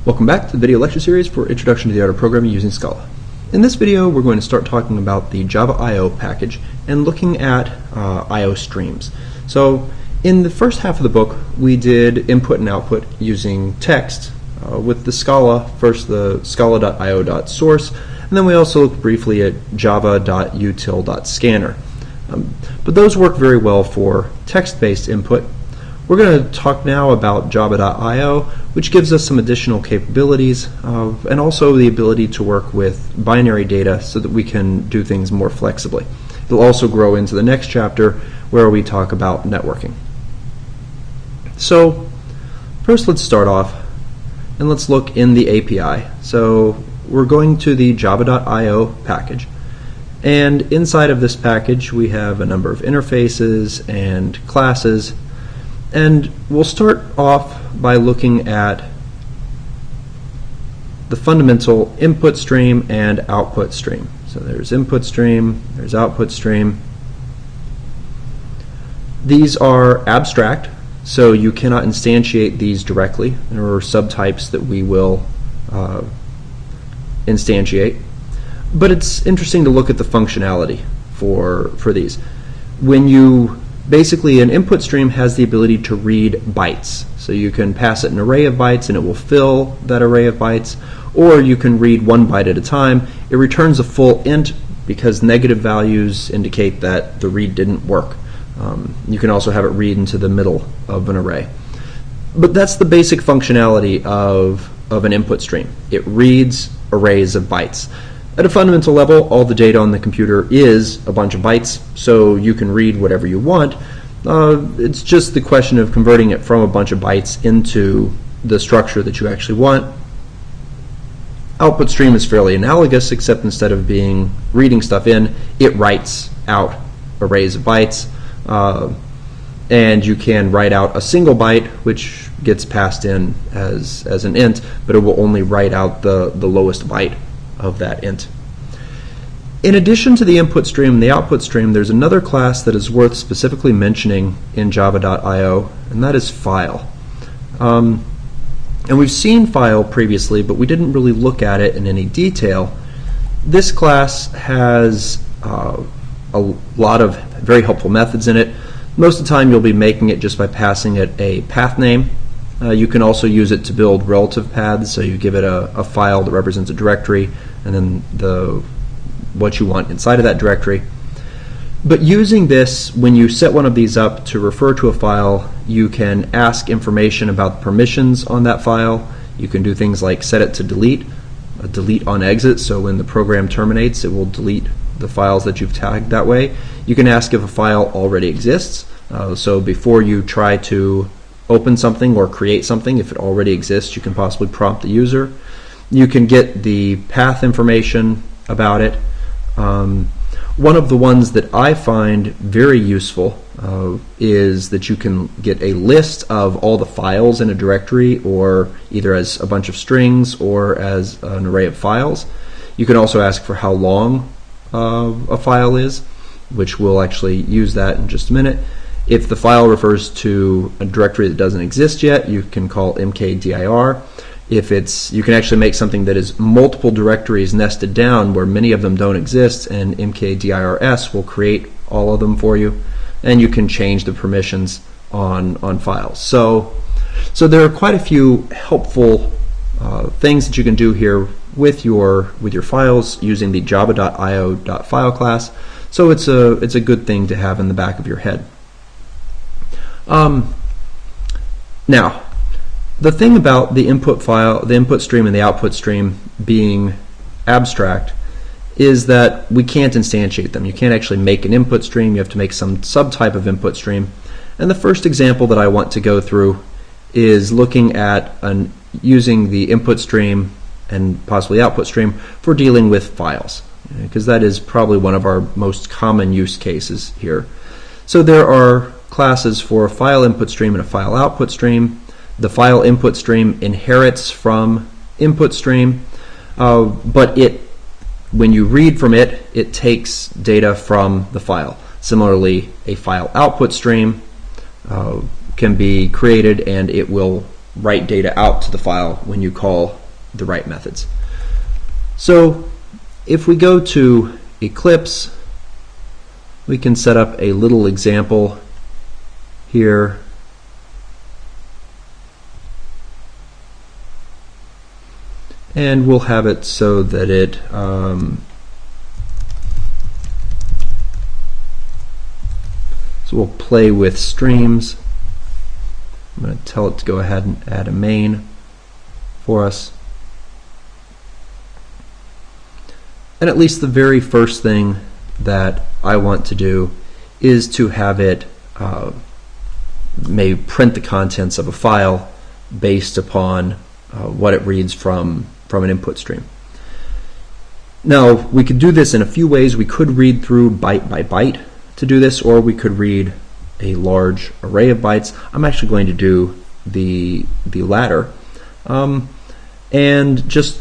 Welcome back to the video lecture series for Introduction to the Art of Programming using Scala. In this video, we're going to start talking about the Java I/O package and looking at I/O streams. So, in the first half of the book, we did input and output using text with the Scala, first the scala.io.source, and then we also looked briefly at java.util.scanner. But those work very well for text-based input. We're going to talk now about java.io, which gives us some additional capabilities and also the ability to work with binary data so that we can do things more flexibly. It'll also grow into the next chapter where we talk about networking. So first let's start off and let's look in the API. So we're going to the java.io package, and inside of this package we have a number of interfaces and classes. And we'll start off by looking at the fundamental input stream and output stream. So there's input stream, there's output stream. These are abstract, so you cannot instantiate these directly. There are subtypes that we will instantiate. But it's interesting to look at the functionality for these. Basically, an input stream has the ability to read bytes. So you can pass it an array of bytes and it will fill that array of bytes, or you can read one byte at a time. It returns a full int because negative values indicate that the read didn't work. You can also have it read into the middle of an array. But that's the basic functionality of an input stream. It reads arrays of bytes. At a fundamental level, all the data on the computer is a bunch of bytes, so you can read whatever you want. It's just the question of converting it from a bunch of bytes into the structure that you actually want. Output stream is fairly analogous, except instead of reading stuff in, it writes out arrays of bytes, and you can write out a single byte, which gets passed in as an int, but it will only write out the lowest byte of that int. In addition to the input stream and the output stream, there's another class that is worth specifically mentioning in java.io, and that is file. And we've seen file previously, but we didn't really look at it in any detail. This class has a lot of very helpful methods in it. Most of the time you'll be making it just by passing it a path name. You can also use it to build relative paths, so you give it a file that represents a directory and then what you want inside of that directory. But using this, when you set one of these up to refer to a file, you can ask information about the permissions on that file. You can do things like set it to delete, delete on exit, so when the program terminates it will delete the files that you've tagged that way. You can ask if a file already exists, so before you try to open something or create something, if it already exists, you can possibly prompt the user. You can get the path information about it. One of the ones that I find very useful is that you can get a list of all the files in a directory, or either as a bunch of strings or as an array of files. You can also ask for how long a file is, which we'll actually use that in just a minute. If the file refers to a directory that doesn't exist yet, you can call mkdir. You can actually make something that is multiple directories nested down where many of them don't exist, and mkdirs will create all of them for you, and you can change the permissions on files. So there are quite a few helpful things that you can do here with your files using the java.io.file class. So it's a good thing to have in the back of your head. Now, the thing about the input stream and the output stream being abstract is that we can't instantiate them. You can't actually make an input stream. You have to make some subtype of input stream. And the first example that I want to go through is looking at using the input stream and possibly output stream for dealing with files, because that is probably one of our most common use cases here. So there are classes for a file input stream and a file output stream. The file input stream inherits from input stream, but when you read from it, it takes data from the file. Similarly, a file output stream can be created and it will write data out to the file when you call the write methods. So if we go to Eclipse, we can set up a little example here. And we'll have it so that it so we'll play with streams. I'm going to tell it to go ahead and add a main for us. And at least the very first thing that I want to do is to have it maybe print the contents of a file based upon what it reads from an input stream. Now, we could do this in a few ways. We could read through byte by byte to do this, or we could read a large array of bytes. I'm actually going to do the latter. And just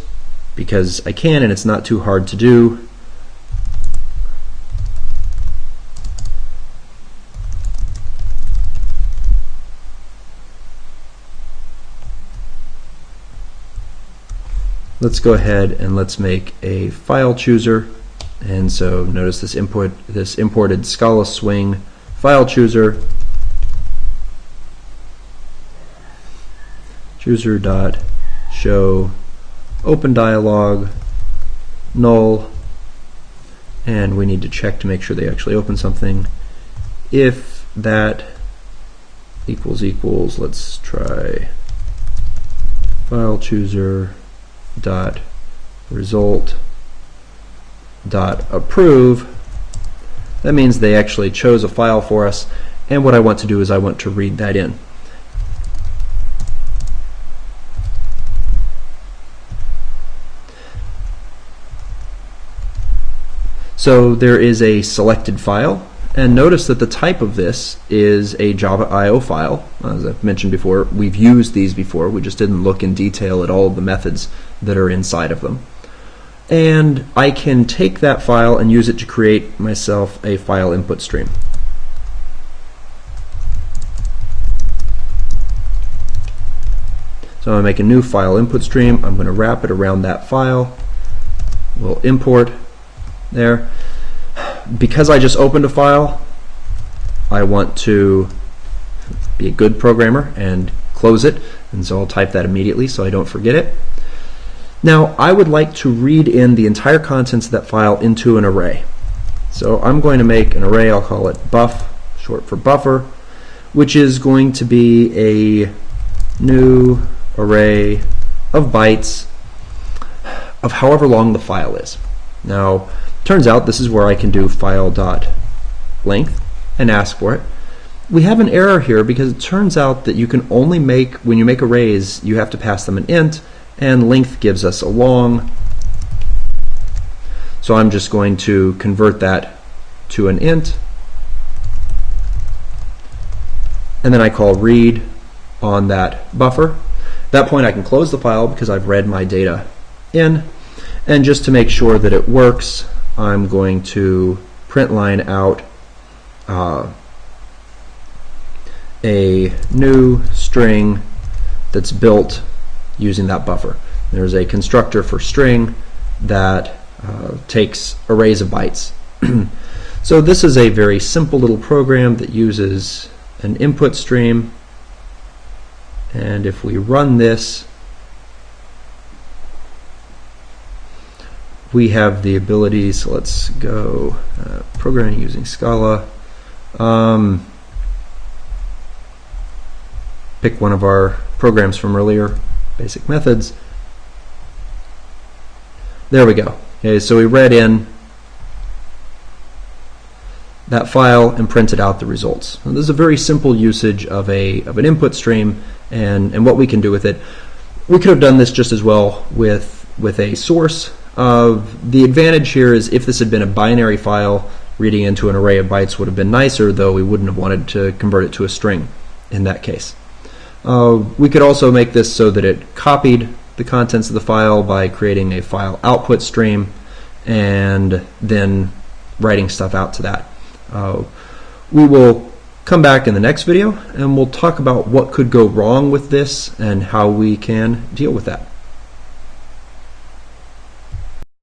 because I can and it's not too hard to do, let's go ahead and let's make a file chooser. And so notice this imported Scala swing file chooser. Chooser dot show open dialog null, and we need to check to make sure they actually open something. If that equals, let's try file chooser dot result dot approve. That means they actually chose a file for us, and what I want to do is I want to read that in. So there is a selected file, and notice that the type of this is a Java IO file. As I've mentioned before, we've used these before, we just didn't look in detail at all of the methods that are inside of them. And I can take that file and use it to create myself a file input stream. So I'm going to make a new file input stream. I'm going to wrap it around that file. We'll import there. Because I just opened a file, I want to be a good programmer and close it, and so I'll type that immediately so I don't forget it. Now I would like to read in the entire contents of that file into an array. So I'm going to make an array, I'll call it buff, short for buffer, which is going to be a new array of bytes of however long the file is. Now, turns out this is where I can do file.length and ask for it. We have an error here because it turns out that you can only make, when you make arrays, you have to pass them an int, and length gives us a long. So I'm just going to convert that to an int, and then I call read on that buffer. At that point I can close the file because I've read my data in, and just to make sure that it works, I'm going to print line out a new string that's built using that buffer. There's a constructor for string that takes arrays of bytes. So this is a very simple little program that uses an input stream, and if we run this, we have the ability, so let's go programming using Scala. Pick one of our programs from earlier, basic methods. There we go. Okay, so we read in that file and printed out the results. Now, this is a very simple usage of an input stream and what we can do with it. We could have done this just as well with a source. The advantage here is if this had been a binary file, reading into an array of bytes would have been nicer, though we wouldn't have wanted to convert it to a string in that case. We could also make this so that it copied the contents of the file by creating a file output stream and then writing stuff out to that. We will Come back in the next video and we'll talk about what could go wrong with this and how we can deal with that.